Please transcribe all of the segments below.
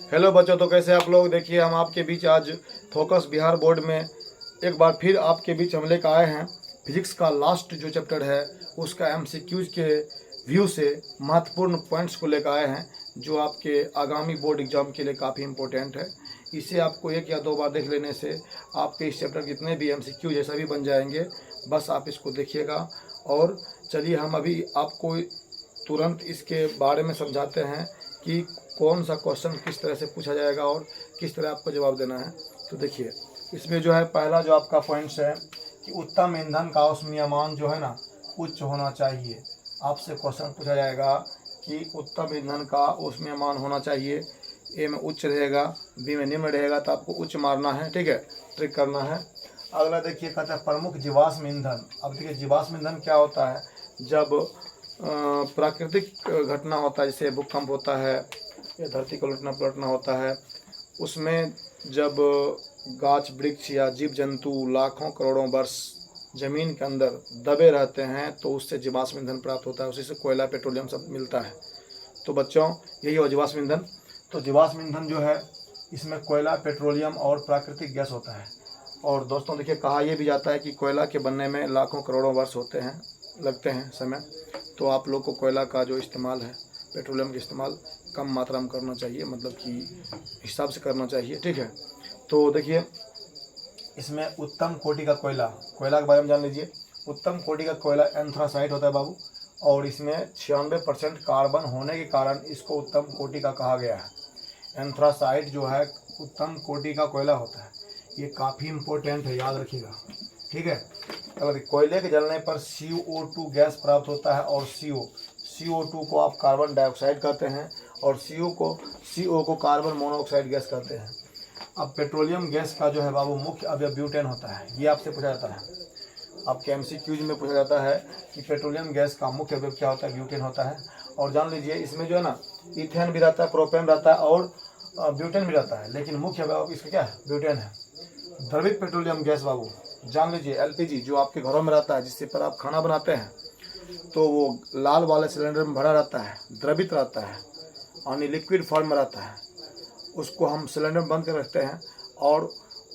Hello बच्चों, तो कैसे आप लोग। देखिए हम आपके बीच आज फोकस बिहार बोर्ड में एक बार फिर आपके बीच हम लेकर आए हैं फिजिक्स का लास्ट जो चैप्टर है उसका एमसीक्यूज के व्यू से महत्वपूर्ण पॉइंट्स को लेकर आए हैं जो आपके आगामी बोर्ड एग्जाम के लिए काफ़ी इंपॉर्टेंट है। इसे आपको एक या दो बार देख लेने से आपके इस चैप्टर जितने भी एमसीक्यू जैसा भी बन जाएंगे। बस आप इसको देखिएगा। और चलिए हम अभी आपको तुरंत इसके बारे में समझाते हैं कि कौन सा क्वेश्चन किस तरह से पूछा जाएगा और किस तरह आपको जवाब देना है। तो देखिए इसमें जो है पहला जो आपका पॉइंट्स है कि उत्तम ईंधन का औष्णीयमान जो है ना उच्च होना चाहिए। आपसे क्वेश्चन पूछा जाएगा कि उत्तम ईंधन का औष्णीयमान होना चाहिए। ए में उच्च रहेगा, बी में निम्न रहेगा, तो आपको उच्च मारना है। ठीक है, ट्रिक करना है। अगला देखिए कहता है प्रमुख जीवाश्म ईंधन। अब देखिए जीवाश्म ईंधन क्या होता है, जब प्राकृतिक घटना होता है जैसे भूकंप होता है या धरती का उलटना पलटना होता है, उसमें जब गाछ वृक्ष या जीव जंतु लाखों करोड़ों वर्ष जमीन के अंदर दबे रहते हैं तो उससे जीवाश्म ईंधन प्राप्त होता है। उसी से कोयला पेट्रोलियम सब मिलता है। तो बच्चों यही हो जीवाश्म ईंधन। तो जीवाश्म ईंधन जो है इसमें कोयला पेट्रोलियम और प्राकृतिक गैस होता है। और दोस्तों देखिए कहा यह भी जाता है कि कोयला के बनने में लाखों करोड़ों वर्ष लगते हैं समय। तो आप लोग को कोयला का जो इस्तेमाल है, पेट्रोलियम का इस्तेमाल कम मात्रा में करना चाहिए, मतलब कि हिसाब से करना चाहिए। ठीक है, तो देखिए इसमें उत्तम कोटि का कोयला के बारे में जान लीजिए। उत्तम कोटि का कोयला एंथ्रासाइट होता है बाबू, और इसमें 96% कार्बन होने के कारण इसको उत्तम कोटि का कहा गया है। एंथ्रासाइट जो है उत्तम कोटि का कोयला होता है। ये काफ़ी इम्पोर्टेंट है, याद रखिएगा। ठीक है, अगर कोयले के जलने पर CO2 गैस प्राप्त होता है और CO2 को आप कार्बन डाइऑक्साइड कहते हैं और CO को कार्बन मोनोऑक्साइड गैस कहते हैं। अब पेट्रोलियम गैस का जो है बाबू मुख्य अवयव ब्यूटेन होता है। ये आपसे पूछा जाता है, आपके एमसीक्यूज में पूछा जाता है कि पेट्रोलियम गैस का मुख्य अवयव क्या होता है, ब्यूटेन होता है। और जान लीजिए इसमें जो है ना इथेन भी रहता है, प्रोपेन रहता है और ब्यूटेन भी रहता है, लेकिन मुख्य अवयव इसका क्या है, ब्यूटेन है। द्रवित पेट्रोलियम गैस बाबू जान लीजिए एलपीजी जो आपके घरों में रहता है, जिससे पर आप खाना बनाते हैं, तो वो लाल वाले सिलेंडर में भरा रहता है, द्रवित रहता है यानी लिक्विड फॉर्म में रहता है। उसको हम सिलेंडर में बंद कर रखते हैं और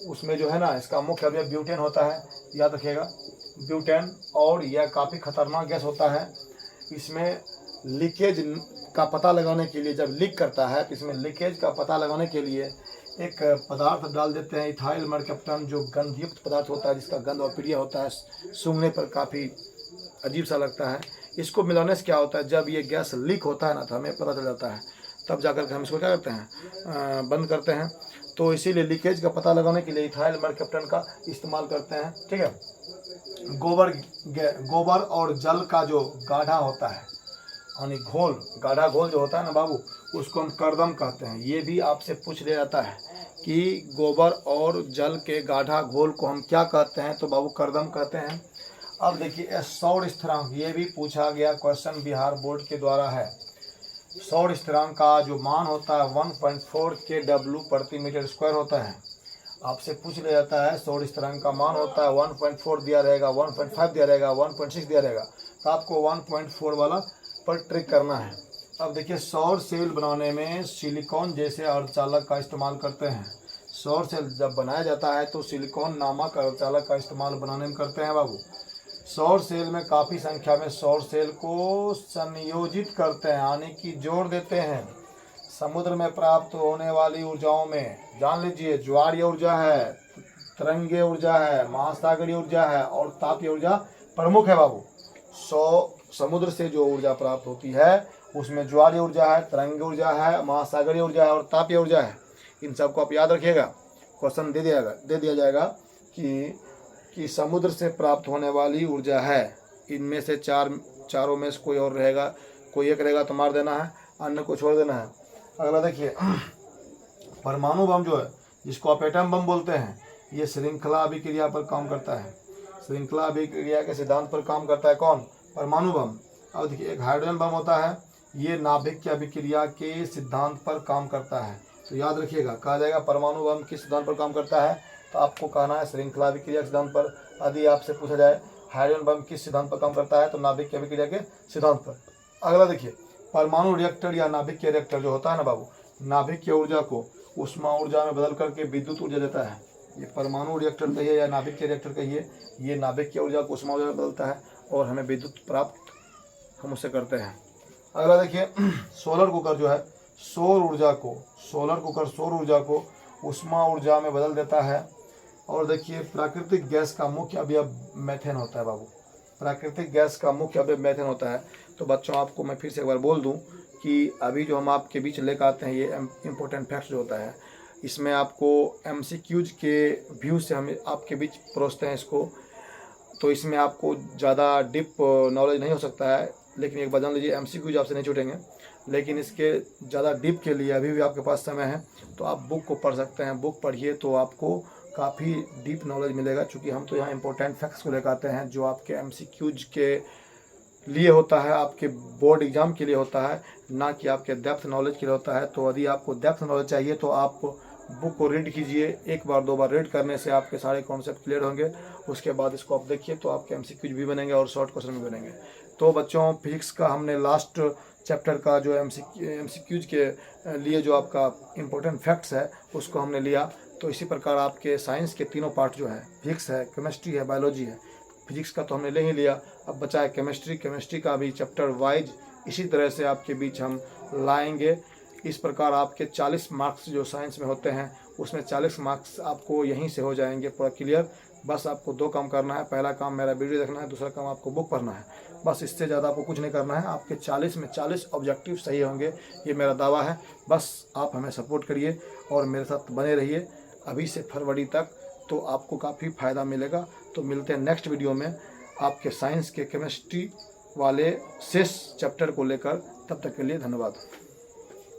उसमें जो है ना इसका मुख्य अवयव ब्यूटेन होता है, याद रखिएगा ब्यूटेन। और यह काफ़ी खतरनाक गैस होता है। इसमें लीकेज का पता लगाने के लिए, जब लीक करता है तो इसमें लीकेज का पता लगाने के लिए एक पदार्थ डाल देते हैं, इथाइल मरकप्टन, जो गंधयुक्त पदार्थ होता है, जिसका गंध अप्रिय होता है, सूंघने पर काफ़ी अजीब सा लगता है। इसको मिलाने से क्या होता है, जब ये गैस लीक होता है ना तो हमें पता चल जाता है, तब जाकर के हम इसको क्या करते हैं, बंद करते हैं। तो इसीलिए लीकेज का पता लगाने के लिए इथाइल मरकप्टन का इस्तेमाल करते हैं। ठीक है, गोबर और जल का जो गाढ़ा होता है यानी घोल, गाढ़ा घोल जो होता है ना बाबू, उसको हम कर्दम कहते हैं। ये भी आपसे पूछ लिया जाता है कि गोबर और जल के गाढ़ा घोल को हम क्या कहते हैं, तो बाबू कर्दम कहते हैं। अब देखिए सौर स्थिरांक, ये भी पूछा गया क्वेश्चन बिहार बोर्ड के द्वारा है। सौर स्थिरांक का जो मान होता है 1.4 kW प्रति मीटर स्क्वायर होता है। आपसे पूछ लिया जाता है सौर स्थिरांक का मान होता है 1.4 दिया रहेगा, 1.5 दिया रहेगा, 1.6 दिया रहेगा, तो आपको 1.4 वाला पर ट्रिक करना है। अब देखिए सौर सेल बनाने में सिलिकॉन जैसे अर्धचालक का इस्तेमाल करते हैं। सौर सेल जब बनाया जाता है तो सिलिकॉन नामक अर्धचालक का इस्तेमाल बनाने में करते हैं बाबू। सौर सेल में काफ़ी संख्या में सौर सेल को संयोजित करते हैं यानी कि जोड़ देते हैं। समुद्र में प्राप्त होने वाली ऊर्जाओं में जान लीजिए ज्वारीय ऊर्जा है, तरंगीय ऊर्जा है, महासागरीय ऊर्जा है और तापीय ऊर्जा प्रमुख है बाबू। समुद्र से जो ऊर्जा प्राप्त होती है उसमें ज्वारीय ऊर्जा है, तरंगीय ऊर्जा है, महासागरीय ऊर्जा है और तापीय ऊर्जा है। इन सबको आप याद रखिएगा, क्वेश्चन दे दिया जाएगा कि समुद्र से प्राप्त होने वाली ऊर्जा है। इनमें से चारों में से कोई और रहेगा, कोई एक रहेगा तो मार देना है, अन्य को छोड़ देना है। अगला देखिए परमाणु बम जो है, जिसको आप एटम बम बोलते हैं, ये श्रृंखला अभिक्रिया पर काम करता है। श्रृंखला अभिक्रिया के सिद्धांत पर काम करता है कौन, परमाणु बम। अब देखिए एक हाइड्रोजन बम होता है, ये नाभिक की अभिक्रिया के सिद्धांत पर काम करता है। तो याद रखिएगा, कहा जाएगा परमाणु बम किस सिद्धांत पर काम करता है, तो आपको कहना है श्रृंखला अभिक्रिया के सिद्धांत पर। यदि आपसे पूछा जाए हाइड्रोजन बम किस सिद्धांत पर काम करता है, तो नाभिक की अभिक्रिया के सिद्धांत पर। अगला देखिए परमाणु रिएक्टर या नाभिक के रिएक्टर जो होता है ना बाबू, नाभिक की ऊर्जा को उष्मा ऊर्जा में बदल करके विद्युत ऊर्जा देता है। ये परमाणु रिएक्टर कहिए या नाभिक के रिएक्टर कहिए, ये नाभिक की ऊर्जा को उष्मा ऊर्जा में बदलता है और हमें विद्युत प्राप्त हम उससे करते हैं। अगला देखिए, सोलर कुकर जो है सौर ऊर्जा को उष्मा ऊर्जा में बदल देता है। और देखिए, प्राकृतिक गैस का मुख्य अवयव मीथेन होता है बाबू, प्राकृतिक गैस का मुख्य अवयव मीथेन होता है। तो बच्चों, आपको मैं फिर से एक बार बोल दूं कि अभी जो हम आपके बीच लेकर आते हैं ये इम्पोर्टेंट फैक्ट्स जो होता है, इसमें आपको MCQs के व्यू से हम आपके बीच परोसते हैं इसको। तो इसमें आपको ज़्यादा डीप नॉलेज नहीं हो सकता है, लेकिन एक बात जान लीजिए, MCQs आपसे नहीं छूटेंगे। लेकिन इसके ज़्यादा डीप के लिए अभी भी आपके पास समय है, तो आप बुक को पढ़ सकते हैं। बुक पढ़िए तो आपको काफ़ी डीप नॉलेज मिलेगा, क्योंकि हम तो यहाँ इंपॉर्टेंट फैक्ट्स को लेकर आते हैं जो आपके MCQs के लिए होता है, आपके बोर्ड एग्जाम के लिए होता है, ना कि आपके डेप्थ नॉलेज के लिए होता है। तो यदि आपको डेप्थ नॉलेज चाहिए तो आप बुक को रीड कीजिए। एक बार दो बार रीड करने से आपके सारे कॉन्सेप्ट क्लियर होंगे। उसके बाद इसको आप देखिए तो आपके MCQs भी बनेंगे और शॉर्ट क्वेश्चन भी बनेंगे। तो बच्चों, फिजिक्स का हमने लास्ट चैप्टर का जो MCQs के लिए जो आपका इम्पोर्टेंट फैक्ट्स है उसको हमने लिया। तो इसी प्रकार आपके साइंस के तीनों पार्ट जो है, फिजिक्स है, केमिस्ट्री है, बायोलॉजी है, फिजिक्स का तो हमने ले ही लिया, अब बचा है केमिस्ट्री का भी चैप्टर वाइज इसी तरह से आपके बीच हम लाएंगे। इस प्रकार आपके 40 मार्क्स जो साइंस में होते हैं उसमें 40 मार्क्स आपको यहीं से हो जाएंगे पूरा क्लियर। बस आपको 2 काम करना है। पहला काम मेरा वीडियो देखना है, दूसरा काम आपको बुक पढ़ना है। बस इससे ज़्यादा आपको कुछ नहीं करना है। आपके 40 में 40 ऑब्जेक्टिव सही होंगे, ये मेरा दावा है। बस आप हमें सपोर्ट करिए और मेरे साथ बने रहिए अभी से फरवरी तक, तो आपको काफ़ी फ़ायदा मिलेगा। तो मिलते हैं नेक्स्ट वीडियो में आपके साइंस के केमिस्ट्री वाले शेष चैप्टर को लेकर। तब तक के लिए धन्यवाद।